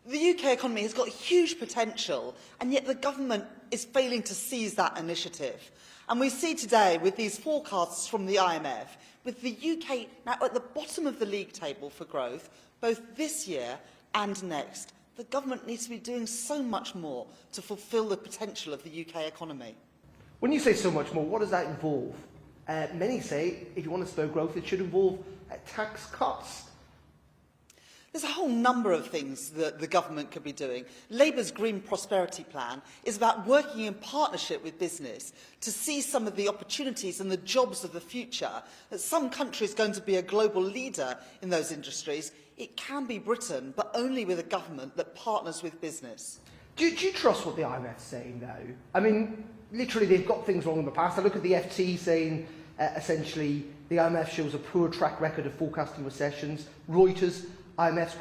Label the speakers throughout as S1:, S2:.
S1: The UK economy has got huge potential, and yet the government is failing to seize that initiative. And we see today, with these forecasts from the IMF, with the UK now at the bottom of the league table for growth, both this year and next, the government needs to be doing so much more to fulfil the potential of the UK economy.
S2: When you say so much more, what does that involve? Many say if you want to spur growth, it should involve tax cuts.
S1: There's a whole number of things that the government could be doing. Labour's Green Prosperity Plan is about working in partnership with business to see some of the opportunities and the jobs of the future. That some country is going to be a global leader in those industries. It can be Britain, but only with a government that partners with business.
S2: Do you trust what the IMF's saying now? I mean, literally they've got things wrong in the past. I look at the FT saying essentially the IMF shows a poor track record of forecasting recessions. Reuters, IMF's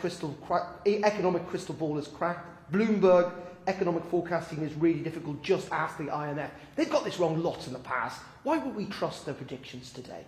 S2: economic crystal ball is cracked. Bloomberg, economic forecasting is really difficult. Just ask the IMF. They've got this wrong lots in the past. Why would we trust their predictions today?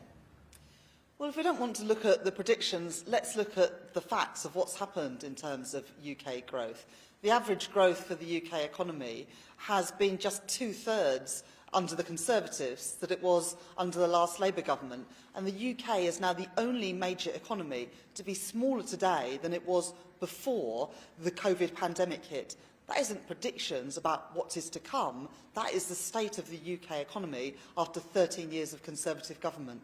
S1: Well, if we don't want to look at the predictions, let's look at the facts of what's happened in terms of UK growth. The average growth for the UK economy has been just two-thirds under the Conservatives that it was under the last Labour government. And the UK is now the only major economy to be smaller today than it was before the COVID pandemic hit. That isn't predictions about what is to come. That is the state of the UK economy after 13 years of Conservative government.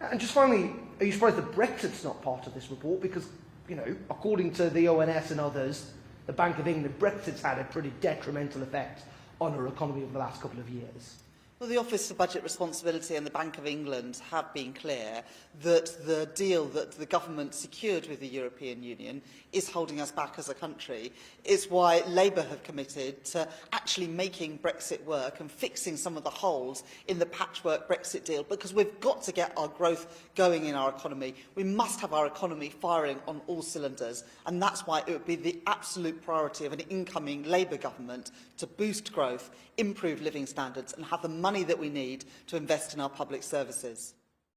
S2: And just finally, are you surprised that Brexit's not part of this report? Because, you know, according to the ONS and others, the Bank of England, Brexit's had a pretty detrimental effect on our economy over the last couple of years.
S1: Well, the Office for Budget Responsibility and the Bank of England have been clear that the deal that the government secured with the European Union is holding us back as a country. It's why Labour have committed to actually making Brexit work and fixing some of the holes in the patchwork Brexit deal, because we've got to get our growth going in our economy. We must have our economy firing on all cylinders, and that's why it would be the absolute priority of an incoming Labour government to boost growth, improve living standards and have the money that we need to invest in our public services.